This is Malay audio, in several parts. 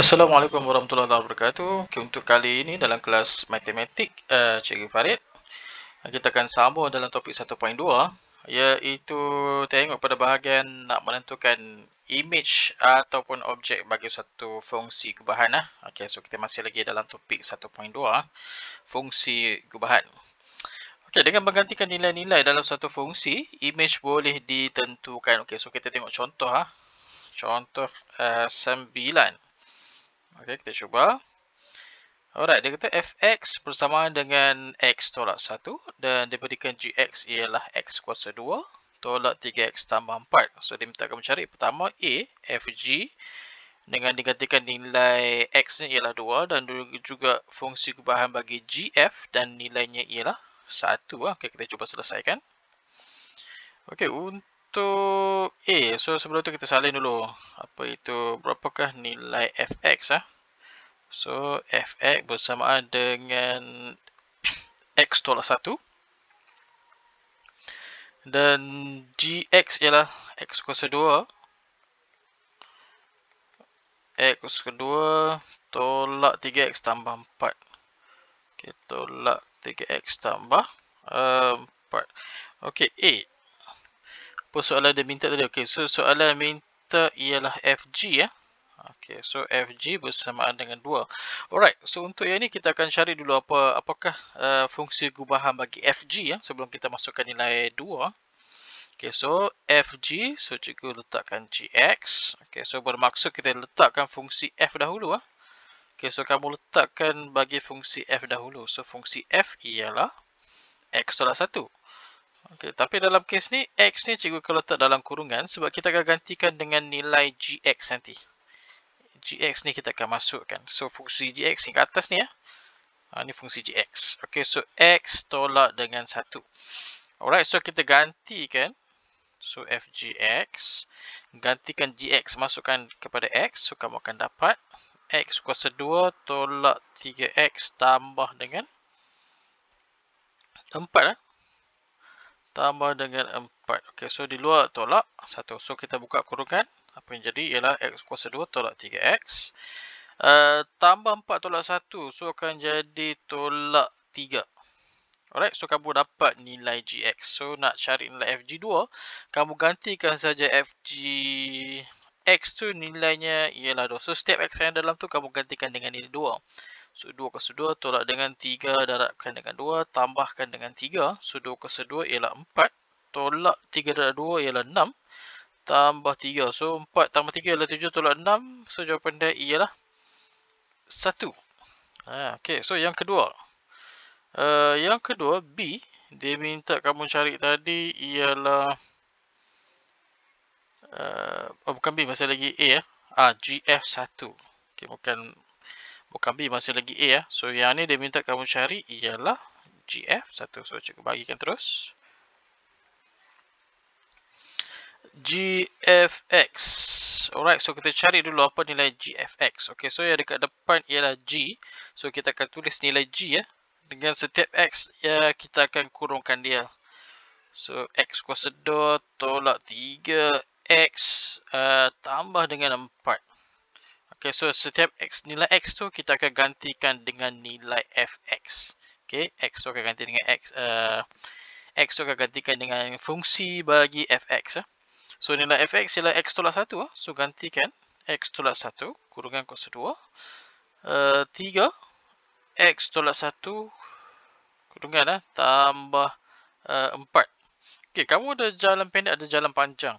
Assalamualaikum warahmatullahi wabarakatuh. Okay, untuk kali ini dalam kelas matematik Cikgu Farid, kita akan sambung dalam topik 1.2 iaitu tengok pada bahagian nak menentukan image ataupun objek bagi satu fungsi gubahan lah. Okey, so kita masih lagi dalam topik 1.2 fungsi gubahan. Okey, dengan menggantikan nilai-nilai dalam satu fungsi, image boleh ditentukan. Okey, so kita tengok contoh Contoh 9. Okey, kita cuba. Alright, dia kata fx bersamaan dengan x tolak 1 dan diberikan gx ialah x kuasa 2 tolak 3x tambah 4. So, dia minta kamu cari pertama A, fg dengan digantikan nilai x ni ialah 2 dan juga fungsi gubahan bagi gf dan nilainya ialah 1. Okay, kita cuba selesaikan. Okey, untuk A, so sebelum tu kita salin dulu. Apa itu, berapakah nilai fx So, fx bersamaan dengan x tolak 1 dan gx ialah x kuasa 2 tolak 3x tambah 4. Okay, tolak 3x tambah 4. Okey, A. Apa soalan dia minta tadi? Okey, so soalan minta ialah fg Okey, so fg bersamaan dengan 2. Alright, so untuk yang ni kita akan cari dulu apakah fungsi gubahan bagi fg sebelum kita masukkan nilai 2. Okey, so fg, so cikgu letakkan gx. Okey, so bermaksud kita letakkan fungsi f dahulu Okey, so kamu letakkan bagi fungsi f dahulu. So fungsi f ialah x tolak 1. Okey, tapi dalam kes ni x ni cikgu akan letak dalam kurungan sebab kita akan gantikan dengan nilai gx nanti. Gx ni kita akan masukkan. So, fungsi Gx ni ke atas ni Ni fungsi Gx. Okay, so X tolak dengan 1. Alright, so kita gantikan. So, Fgx. Gantikan Gx, masukkan kepada X. So, kamu akan dapat X kuasa 2 tolak 3X tambah dengan 4 Tambah dengan 4. Okay, so di luar tolak 1. So, kita buka kurungan. Apa yang jadi ialah x kuasa 2 tolak 3x. Tambah 4 tolak 1. So, akan jadi tolak 3. Alright, so kamu dapat nilai gx. So, nak cari nilai fg2, kamu gantikan saja fgx tu nilainya ialah 2. So, setiap x yang dalam tu kamu gantikan dengan nilai 2. So, 2 kuasa 2 tolak dengan 3 darabkan dengan 2 tambahkan dengan 3. So, 2 kuasa 2 ialah 4 tolak 3 darab 2 ialah 6. Tambah 3. So, 4 tambah 3 ialah 7 tolak 6. So, jawapan dia ialah 1. Okay, so yang kedua. Yang kedua, B. Dia minta kamu cari tadi ialah... bukan B, masih lagi A GF1. Okay, bukan B, masih lagi A So, yang ni dia minta kamu cari ialah GF1. So, cikgu bagikan terus. GFX. Alright, so kita cari dulu apa nilai GFX. Okay, so yang dekat depan ialah G. So, kita akan tulis nilai G Dengan setiap X, kita akan kurungkan dia. So, X kuasa 2 tolak 3X tambah dengan 4. Okay, so setiap X, nilai X tu kita akan gantikan dengan nilai FX. Okay, X tu akan ganti dengan X. X tu akan gantikan dengan fungsi bagi FX. So, nilai fx ialah x tolak 1. So, gantikan x tolak 1 kurungan kuasa 2. 3 x tolak 1 kurungan tambah 4. Okay, kamu ada jalan pendek, ada jalan panjang.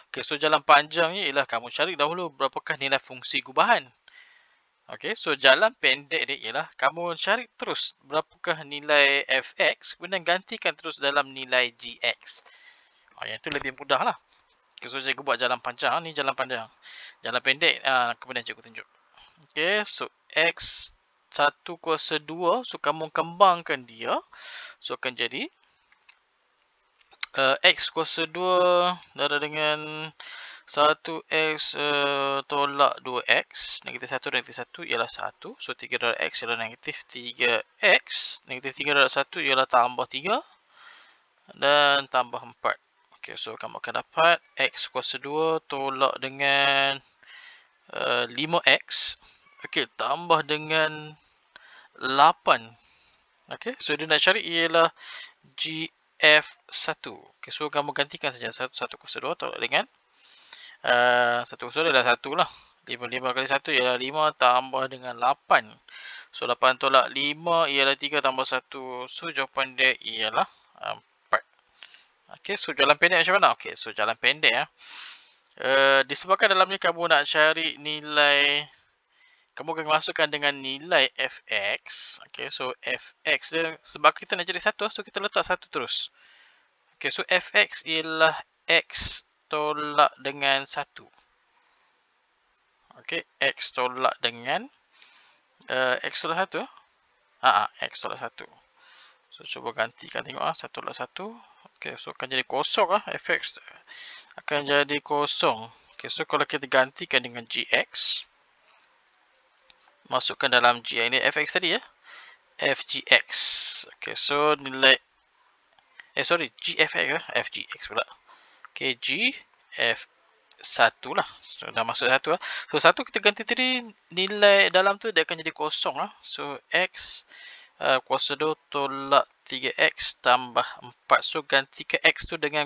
Okay, so jalan panjang ni ialah kamu cari dahulu berapakah nilai fungsi gubahan. Okay, so jalan pendek dia ialah kamu cari terus berapakah nilai fx kemudian gantikan terus dalam nilai gx. Yang tu lebih mudah lah. Okay, so cikgu buat jalan panjang. Ni jalan panjang. Jalan pendek, kemudian cikgu tunjuk. Okay, so X 1 kuasa 2. So, kamu kembangkan dia. So, akan jadi X kuasa 2 darab dengan 1X tolak 2X. Negatif 1 negatif 1 ialah 1. So, 3 darab X ialah negatif 3X. Negatif 3 darab 1 ialah tambah 3. Dan tambah 4. Okay, so kamu akan dapat X kuasa 2 tolak dengan 5X Okey, tambah dengan 8. Okey, so dia nak cari ialah GF1. Okey, so kamu gantikan saja 102 tolak dengan 102 adalah 1 lah. 5 kali 1 ialah 5 tambah dengan 8. So 8 tolak 5 ialah 3 tambah 1. So jawapan dia ialah 4. Okey, so jalan pendek macam mana? Okey, so jalan pendek disebabkan dalam ni kamu nak cari nilai, kamu akan masukkan dengan nilai fx. Okey, so fx dia sebab kita nak cari 1, so kita letak 1 terus. Okey, so fx ialah x tolak dengan 1. Okey, x tolak dengan x tolak 1. X tolak 1. So cuba gantikan tengok 1 tolak 1. Okey, so akan jadi kosong fx akan jadi kosong. Okey, so kalau kita gantikan dengan gx, masukkan dalam g ini fx tadi fgx. Okey, so nilai gfx fgx pula. Okey, gf1 lah. So dah masuk 1 So 1 kita ganti tadi, nilai dalam tu dia akan jadi kosong So x kuasa 2 tolak 3x tambah 4. So ganti ke x tu dengan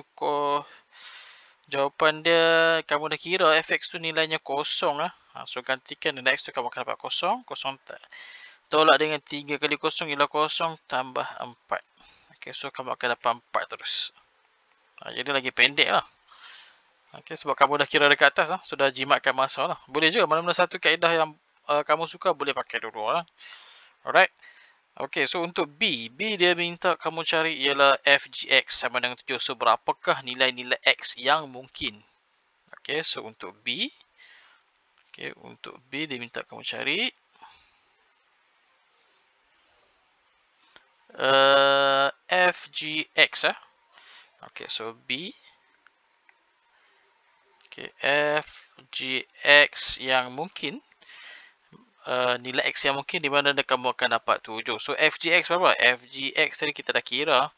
jawapan dia, kamu dah kira fx tu nilainya kosong So gantikan dengan x tu, kamu akan dapat kosong. Kosong tolak dengan 3 kali kosong ialah kosong tambah 4. Okey, so kamu akan dapat 4 terus. Jadi lagi pendek lah. Okey, sebab kamu dah kira dekat atas sudah jimatkan masa lah. Boleh juga mana-mana satu kaedah yang kamu suka boleh pakai dua-dua Alright. Okey, so untuk B dia minta kamu cari ialah fgx sama dengan 7. So berapakah nilai-nilai x yang mungkin? Okey, so untuk B dia minta kamu cari fgx Okey, so B. Okey, fgx yang mungkin, nilai x yang mungkin di mana kamu akan dapat 7. So fgx berapa? Fgx tadi kita dah kira.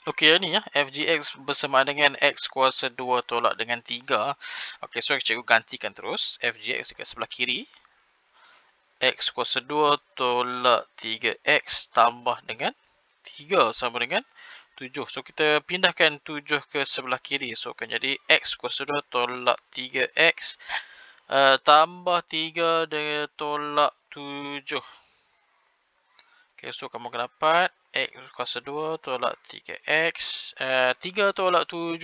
Okey, ni fgx bersamaan dengan x kuasa 2 tolak dengan 3. Okey, so cikgu gantikan terus fgx dekat sebelah kiri. X kuasa 2 tolak 3x tambah dengan 3 sama dengan 7. So kita pindahkan 7 ke sebelah kiri. So akan jadi x kuasa 2 tolak 3x tambah 3 dengan tolak 7. Okay, so kamu akan dapat x kuasa 2 tolak 3x 3 tolak 7.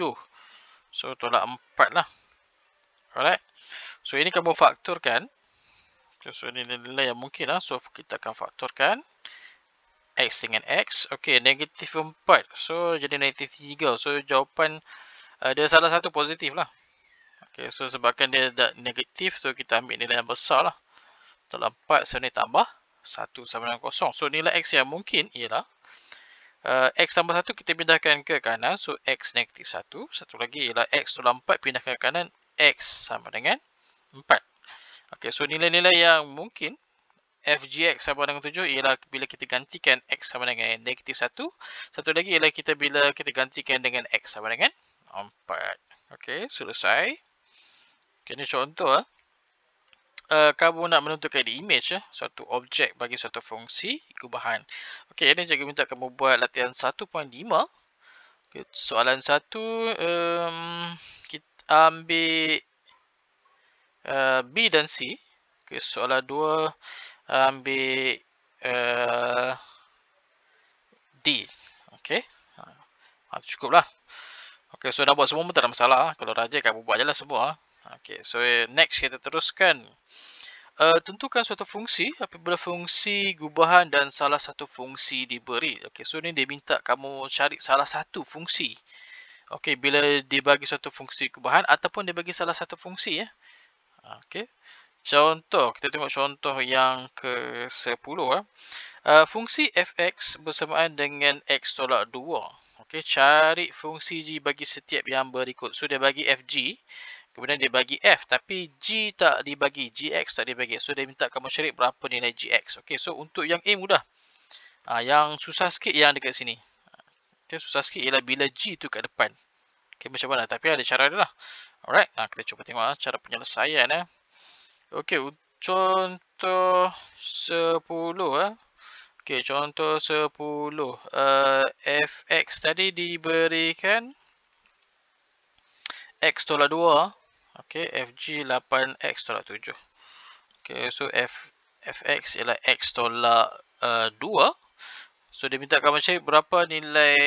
So tolak 4 lah. Alright. So ini kamu faktorkan. So ini nilai yang mungkin So kita akan faktorkan x dengan x. Okay, negatif 4. So jadi negatif 3. So jawapan dia salah satu positif lah. Okay, so sebabkan dia negatif, so kita ambil nilai yang besar lah. Tolak 4, so ni tambah 1 sama dengan 0. So nilai x yang mungkin ialah x tambah 1 kita pindahkan ke kanan. So x negatif 1. Satu lagi ialah x tolak 4 pindahkan ke kanan. X sama dengan 4. Okay, so nilai-nilai yang mungkin fgx sama dengan 7 ialah bila kita gantikan x sama dengan negatif 1. Satu lagi ialah bila kita gantikan dengan x sama dengan 4. Okay, selesai. Okay, ini contoh kamu nak menentukan image suatu objek bagi suatu fungsi gubahan. Okay, ini cikgu minta kamu buat latihan 1.5. Okay, soalan 1 kita ambil B dan C. Okay, soalan 2 ambil D. Okay, cukuplah. Okay, so dah buat semua pun tak ada masalah. Kalau rajin kamu buat je lah semua. Okay, so next kita teruskan. Tentukan suatu fungsi apabila fungsi gubahan dan salah satu fungsi diberi. Okay, so ni dia minta kamu cari salah satu fungsi. Okay, bila dia bagi suatu fungsi gubahan ataupun dia bagi salah satu fungsi Okay. Contoh, kita tengok contoh yang ke-10 fungsi fx bersamaan dengan x tolak 2. Okay, cari fungsi g bagi setiap yang berikut. So dia bagi fg. Kemudian dia bagi f, tapi g tak dibagi, gx tak dibagi. So dia minta kamu cari berapa nilai gx. Okay, so untuk yang A mudah. Yang susah sikit yang dekat sini. Okay, susah sikit ialah bila g tu kat depan. Okay, macam mana? Tapi ada cara dia lah. Alright, kita cuba tengok cara penyelesaian Okey, contoh 10 Okey, contoh 10. Fx tadi diberikan X tolak 2. Okey, Fg 8X tolak 7. Okey, so Fx ialah X tolak 2. So, dia minta kamu cari berapa nilai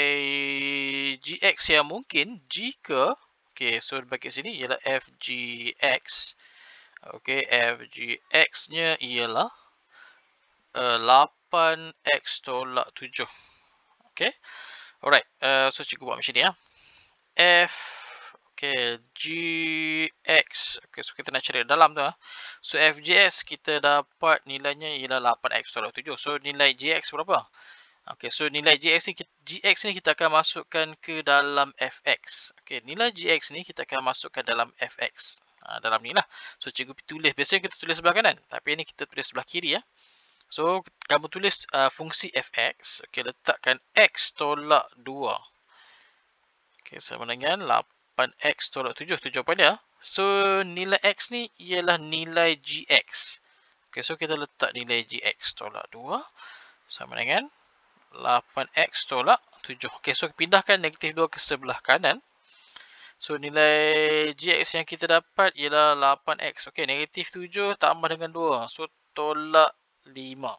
Gx yang mungkin jika, okey, so bagi sini ialah Fgx. Okey, Fgx-nya ialah 8X tolak 7. Okey. Alright, so cikgu buat macam ni ya. F, okey, Gx. Okey, so kita nak cari dalam tu. So, Fgx kita dapat nilainya ialah 8X tolak 7. So, nilai Gx berapa? Okey, so nilai Gx ni kita akan masukkan ke dalam Fx. Okey, nilai Gx ni kita akan masukkan dalam Fx. Dalam ni lah. So, cikgu tulis. Biasanya kita tulis sebelah kanan. Tapi ini kita tulis sebelah kiri ya. So, kamu tulis fungsi Fx. Okey, letakkan X tolak 2. Okey, sama dengan 8X tolak 7. 7 apa dia? So, nilai X ni ialah nilai Gx. Okey, so kita letak nilai Gx tolak 2. Sama dengan 8X tolak 7. Okey, so pindahkan negatif 2 ke sebelah kanan. So, nilai Gx yang kita dapat ialah 8X. Okey, negatif 7 tambah dengan 2. So, tolak 5.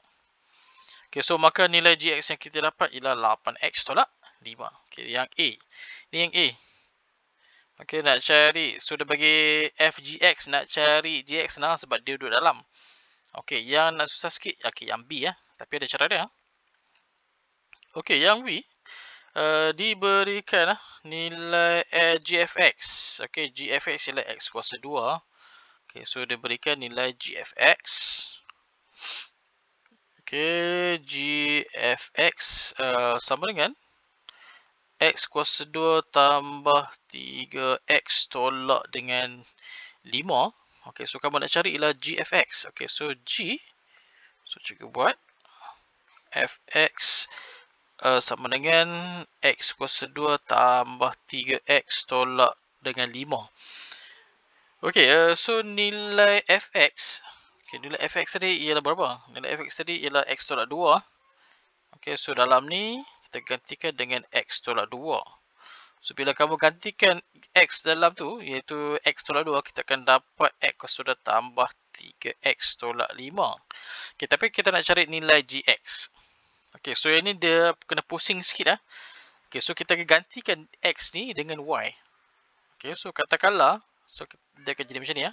Okey, so maka nilai Gx yang kita dapat ialah 8X tolak 5. Okey, yang A. Ini yang A. Okey, nak cari. So, dia bagi Fgx. Nak cari Gx senang sebab dia duduk dalam. Okey, yang nak susah sikit. Okey, yang B ya. Tapi ada cara dia. Okey, yang B. Diberikan nilai Gfx. Okey, Gfx ialah X kuasa 2. Okey, so dia berikan nilai Gfx. Okey, Gfx sama dengan X kuasa 2 tambah 3X tolak dengan 5. Okey, so kamu nak cari ialah Gfx. Okey, so G. So, cikgu buat. Fx sama dengan X kuasa 2 tambah 3X tolak dengan 5. Okey, so nilai Fx. Okey, nilai Fx tadi ialah berapa? Nilai Fx tadi ialah X tolak 2. Okey, so dalam ni kita gantikan dengan X tolak 2. So, bila kamu gantikan X dalam tu, iaitu X tolak 2, kita akan dapat X kuasa 2 tambah 3X tolak 5. Okey, tapi kita nak cari nilai Gx. Okey, so yang ni dia kena pusing sikit . Okey, so kita akan gantikan X ni dengan Y. Okey, so katakanlah, so dia akan jadi macam ni .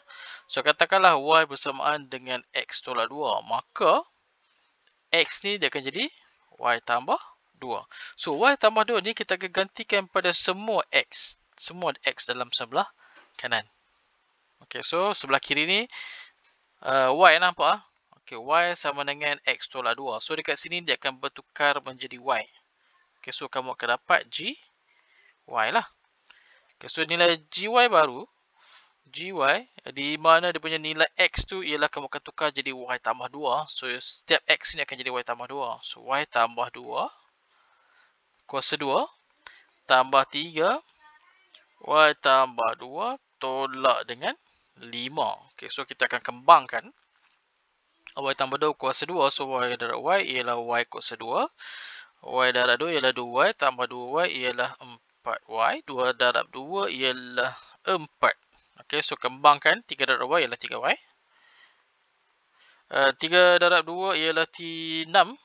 So, katakanlah Y bersamaan dengan X tolak 2. Maka, X ni dia akan jadi Y tambah 2. So, Y tambah 2 ni kita akan gantikan pada semua X. Semua X dalam sebelah kanan. Okey, so sebelah kiri ni Y nampak . Okey, Y sama dengan X tolak 2. So, dekat sini dia akan bertukar menjadi Y. Okey, so kamu akan dapat G, Y lah. Okey, so nilai GY baru. GY, di mana dia punya nilai X tu ialah kamu akan tukar jadi Y tambah 2. So, setiap X ni akan jadi Y tambah 2. So, Y tambah 2. Kuasa 2. Tambah 3. Y tambah 2. Tolak dengan 5. Okey, so kita akan kembangkan. Y tambah 2 kuasa 2. So, Y darab Y ialah Y kuasa 2. Y darab 2 ialah 2Y. Tambah 2Y ialah 4Y. 2 darab 2 ialah 4. Okey, so kembangkan. 3 darab Y ialah 3Y. 3 darab 2 ialah 6.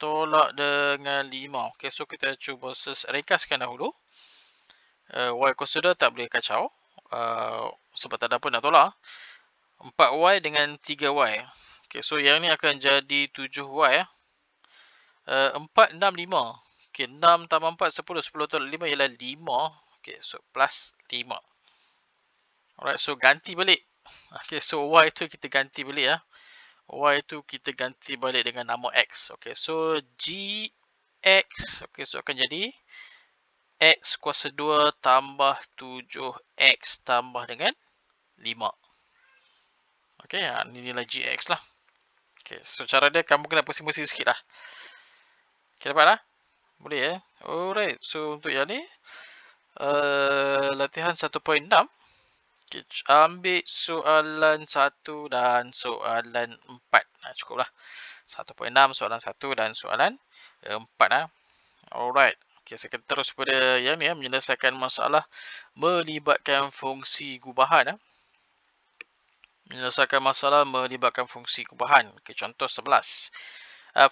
Tolak dengan 5. Okey, so kita cuba ringkaskan dahulu. Y kuasa 2 tak boleh kacau. Sebab tak ada apa nak tolak. 4Y dengan 3Y. Okey, so yang ni akan jadi 7Y . 4, 6, 5. Okey, 6 tambah 4, 10. 10 tolak 5 ialah 5. Okey, so plus 5. Alright, so ganti balik. Okey, so Y tu kita ganti balik . Y tu kita ganti balik dengan nama X. Okey, so Gx. Okey, so akan jadi X kuasa 2 tambah 7X tambah dengan 5. Okey, ini nilai Gx lah. Okey, so cara dia kamu kena pusing-pusing sikit lah. Okey, dapat lah? Boleh ya? Alright, so untuk yang ni, latihan 1.6. Okay, ambil soalan 1 dan soalan 4. Cukuplah. 1.6 soalan 1 dan soalan 4. Alright. Okay, so kita terus pada yang ni, menyelesaikan masalah melibatkan fungsi gubahan. Menyelesaikan masalah melibatkan fungsi gubahan. Okay, contoh 11.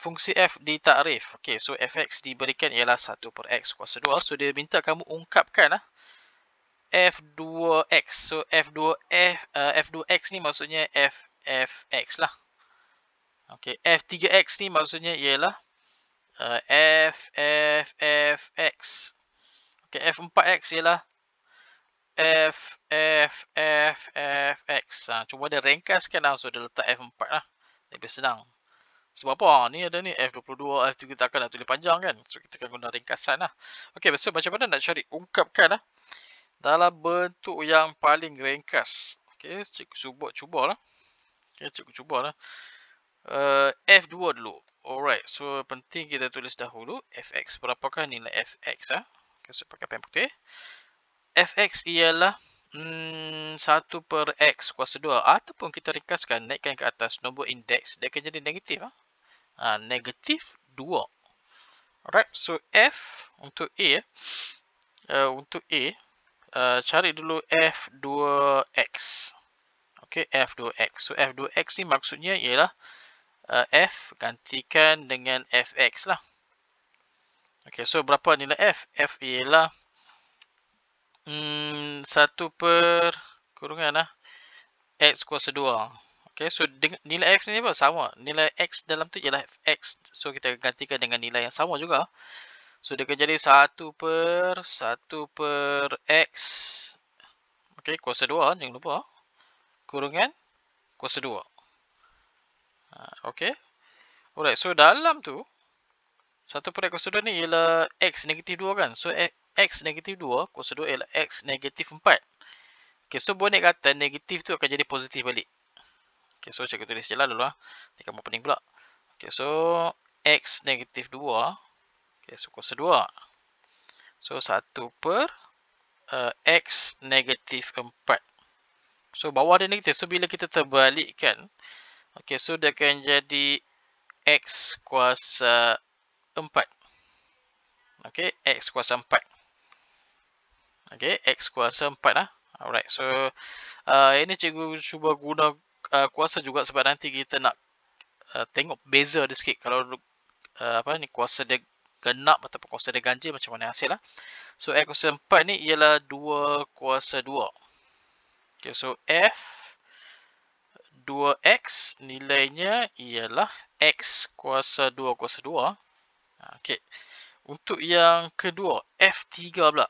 Fungsi f ditakrif. Okay, so fx diberikan ialah 1 per x kuasa 2. So, dia minta kamu ungkapkan f2x. So, f2x ni maksudnya fx lah. Okay, f3x ni maksudnya ialah fx. Okay, f4x ialah fx. Cuba dia ringkaskan lah. So, dia letak f4 lah. Lebih senang. Sebab apa? Ni ada ni F22, F3 kita akan nak tulis panjang kan. So kita akan guna ringkasan lah. Okey, so macam mana nak cari ungkapkan dalam bentuk yang paling ringkas. Okey, cikgu cubalah. Okey, cikgu cubalah. F2 dulu. Alright, so penting kita tulis dahulu fx. Berapakah nilai fx? Okay, so pakai pen putih. Fx ialah 1 per x kuasa 2. Ataupun kita ringkaskan, naikkan ke atas nombor indeks. Dia akan jadi negatif. Negatif 2. Alright, so F untuk A. Cari dulu F2X. Okay, F2X. So, F2X ni maksudnya ialah F gantikan dengan Fx lah. Okay, so berapa nilai F? F ialah 1 per kurungan X kuasa 2. Okay, so nilai F ni apa? Sama. Nilai X dalam tu ialah X. So, kita gantikan dengan nilai yang sama juga. So, dia akan jadi 1 per X. Okay, kuasa 2. Jangan lupa. Kurungan kuasa 2. Okay. Alright, so dalam tu, 1 per X kuasa 2 ni ialah X negatif 2 kan. So, X negatif 2 kuasa 2 ialah X negatif 4. Okay, so boleh kata negatif tu akan jadi positif balik. Okay, so cikgu tulis je lah dulu. Ni kamu pening pula. Okay, so X negatif 2. Okay, so kuasa 2. So 1 per X negatif 4. So bawah dia negatif. So bila kita terbalikkan. Okay, so dia akan jadi X kuasa 4. Okay, X kuasa 4. Okay, X kuasa 4 lah. Alright, so ini cikgu cuba guna kuasa juga sebab nanti kita nak tengok beza dia sikit. Kalau ni kuasa dia genap ataupun kuasa dia ganjil macam mana hasil lah. So X kuasa 4 ni ialah 2 kuasa 2. Okay, so F 2X nilainya ialah X kuasa 2 kuasa 2. Okay. Untuk yang kedua, F3 pula.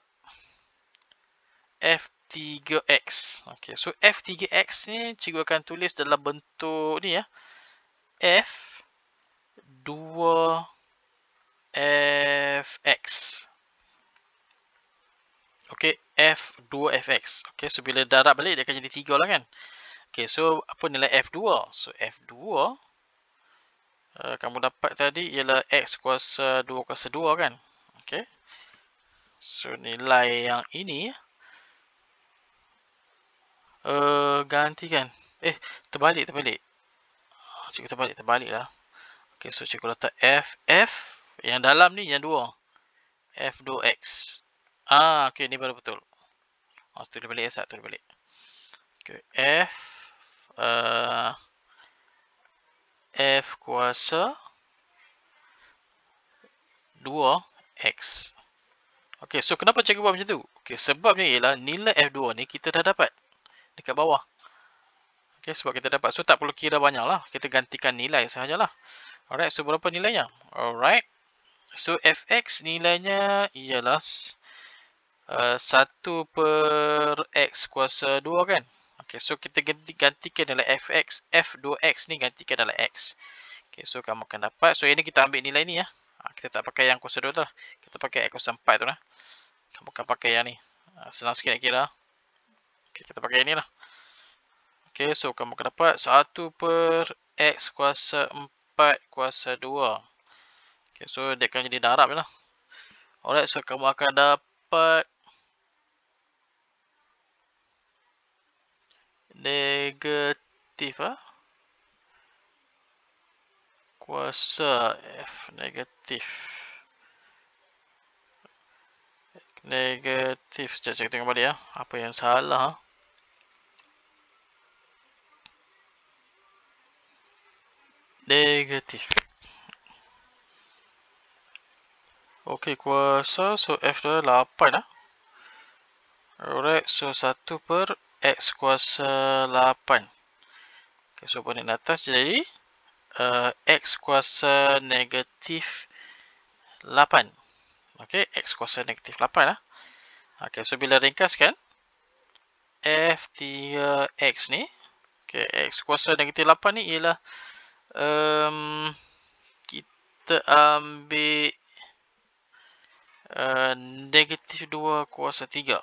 F3X. Okay, so F3X ni cikgu akan tulis dalam bentuk ni F 2Fx. Okay, F2Fx. Okay, so bila darab balik dia akan jadi 3 lah kan. Okay, so apa nilai F2? So F2 kamu dapat tadi ialah X kuasa 2 kuasa 2 kan. Okay. So nilai yang ini gantikan. Terbalik. Cikgu terbalik lah. Okay, so cikgu letak F yang dalam ni yang 2. F2X. Okay, ni baru betul. Tulis balik tulis balik. Okay, F kuasa 2X. Okay, so kenapa cikgu buat macam tu? Okay, sebabnya ialah nilai F2 ni kita dah dapat dekat bawah. Okay, sebab kita dapat. So, tak perlu kira banyak lah. Kita gantikan nilai sahajalah. Alright, so berapa nilainya? Alright. So, Fx nilainya ialah 1 per X kuasa 2 kan? Okay, so kita gantikan nilai Fx. F2X ni gantikan dalam X. Okay, so kamu akan dapat. So, ini kita ambil nilai ni kita tak pakai yang kuasa 2 tu lah. Kita pakai X kuasa 4 tu lah. Kamu akan pakai yang ni. Senang sikit nak kira. Okay, kita pakai yang ni lah. Okay, so kamu akan dapat 1 per X kuasa 4 kuasa 2. Okay, so dia akan jadi darab je lah. Alright, so kamu akan dapat negatif kuasa F negatif. Sekejap tengok balik apa yang salah. Negatif. Okey, kuasa, so F tu 8 Alright, so 1 per X kuasa 8. Okay, so banding atas jadi X kuasa negatif 8. Okay, X kuasa negatif 8 Okay, so bila ringkaskan F3X ni, okay, X kuasa negatif 8 ni ialah kita ambil negatif 2 kuasa 3.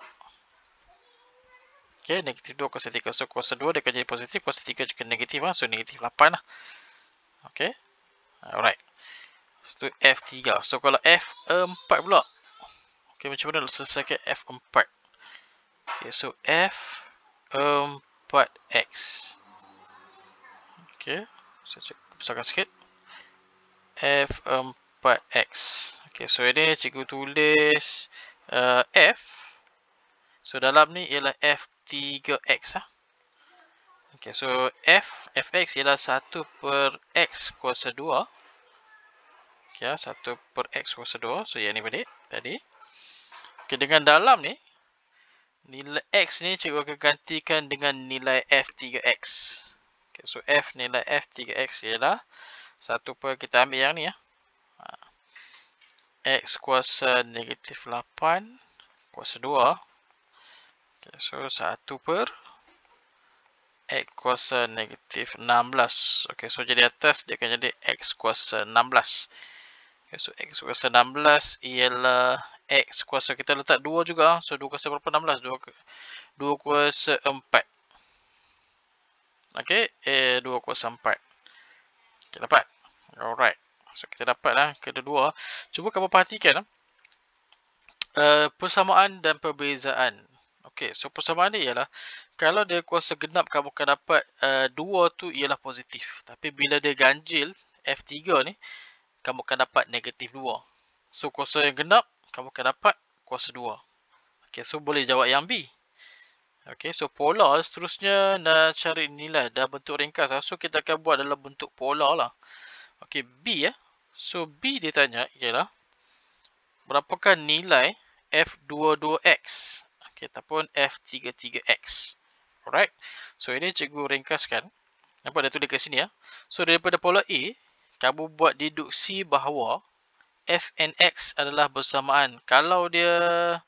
Okay, negatif 2 kuasa 3. So, kuasa 2 dia akan jadi positif, kuasa 3 juga negatif. So, negatif 8 Okay. Alright. So, F3. So, kalau F4 pula. Okay, macam mana nak selesaikan F4? Okay, so F4X. Okay. Saya besarkan sikit. F4X. Okay, so ini cikgu tulis F. So, dalam ni ialah F3X Okay, so Fx ialah 1 per X kuasa 2. Okay, 1 per X kuasa 2. So, yang ni balik tadi. Okay, dengan dalam ni, nilai X ni cikgu akan gantikan dengan nilai F3X. Okay, so nilai F3X ialah 1 per, kita ambil yang ni X kuasa negatif 8 kuasa 2. Okay, so 1 per X kuasa negatif 16. Okay, so jadi atas dia akan jadi X kuasa 16. Okay, so X kuasa 16 ialah X kuasa, kita letak 2 juga. So 2 kuasa berapa? 16. 2 kuasa 4. Okay, 2 kuasa 4. Okay, dapat. Alright. So kita dapat kedua. Cuba kamu perhatikan persamaan dan perbezaan. Okay, so persamaan ni ialah kalau dia kuasa genap, kamu akan dapat 2 tu ialah positif. Tapi bila dia ganjil F3 ni, kamu akan dapat negatif 2. So kuasa yang genap, kamu akan dapat kuasa 2. Okay, so boleh jawab yang B. Okay, so polar seterusnya nak cari nilai dalam bentuk ringkas. So kita akan buat dalam bentuk polar lah. Okay, B So B dia tanya ialah berapakah nilai F22X ataupun F33X. Alright. So ini cikgu ringkaskan. Nampak dia tulis kat sini So daripada pola A, kamu buat deduksi bahawa F and X adalah bersamaan. Kalau dia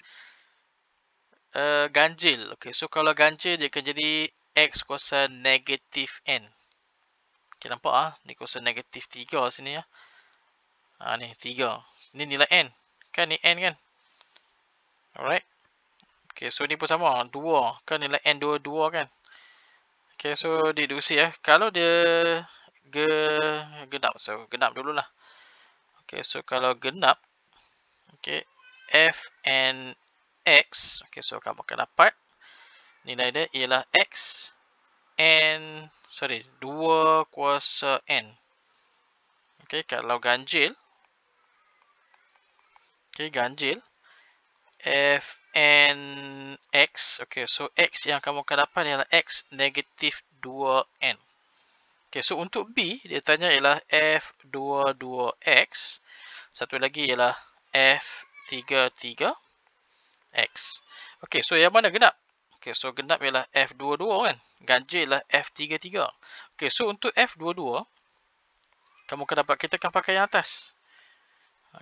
ganjil. Okay, so kalau ganjil dia akan jadi X kuasa negatif N. Okay, nampak ni kuasa negatif 3 sini ni 3. Ni nilai N. Kan ni N kan? Alright. Okay, so ni pun sama. 2. Kan nilai N 2 kan? Okay, so deduksi Kalau dia genap. So, genap dululah. Okay, so kalau genap. Okay, F and X. Okay, so kamu akan dapat. Nilai dia ialah X. N. 2 kuasa N. Okay, kalau ganjil. Okay, ganjil. F and X. Okay, so X yang kamu akan dapat ialah X negatif 2N. Okay, so untuk B, dia tanya ialah F22X. Satu lagi ialah F33X. Okay, so yang mana genap? Okay, so genap ialah F22 kan? Ganjil ialah F33. Okay, so untuk F22, kamu akan dapat, kita akan pakai yang atas.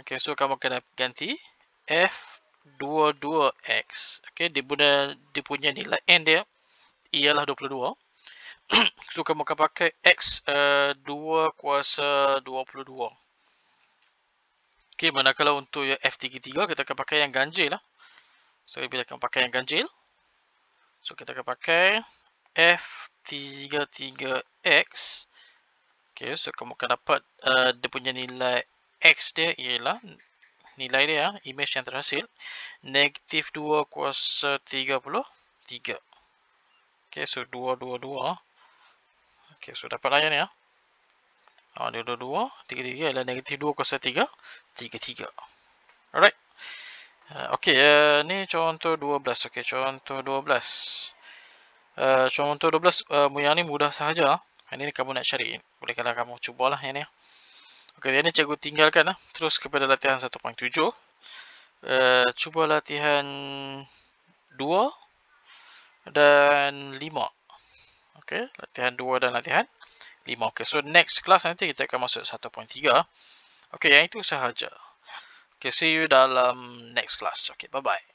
Okay, so kamu akan ganti F22X. Okay, dia punya nilai N dia ialah 22. So, kamu akan pakai X 2 kuasa 22. Okay, manakala untuk yang F33, kita akan pakai yang ganjil lah. So, bila akan pakai yang ganjil, so kita akan pakai F33X. Okay, so kamu akan dapat dia punya nilai X dia ialah nilai dia, image yang terhasil, negatif 2 kuasa 33. Okay, so 2, 2, 2. Okay, so dapat layan ya. 2, 2, 2. 3, 3 ialah negatif 2 kuasa 3. 3, 3. Alright. Okay, ni contoh 12. Okay, contoh 12. Contoh 12, yang ni mudah sahaja. Yang ni kamu nak cari. Boleh kalau kamu cubalah yang ni. Okay, yang ni cikgu tinggalkan. Terus kepada latihan 1.7. Cuba latihan 2 dan 5. Okay, latihan 2 dan latihan 5. Okay, so next class nanti kita akan masuk 1.3. Okay, yang itu sahaja. Okay, see you dalam next class. Okay, bye-bye.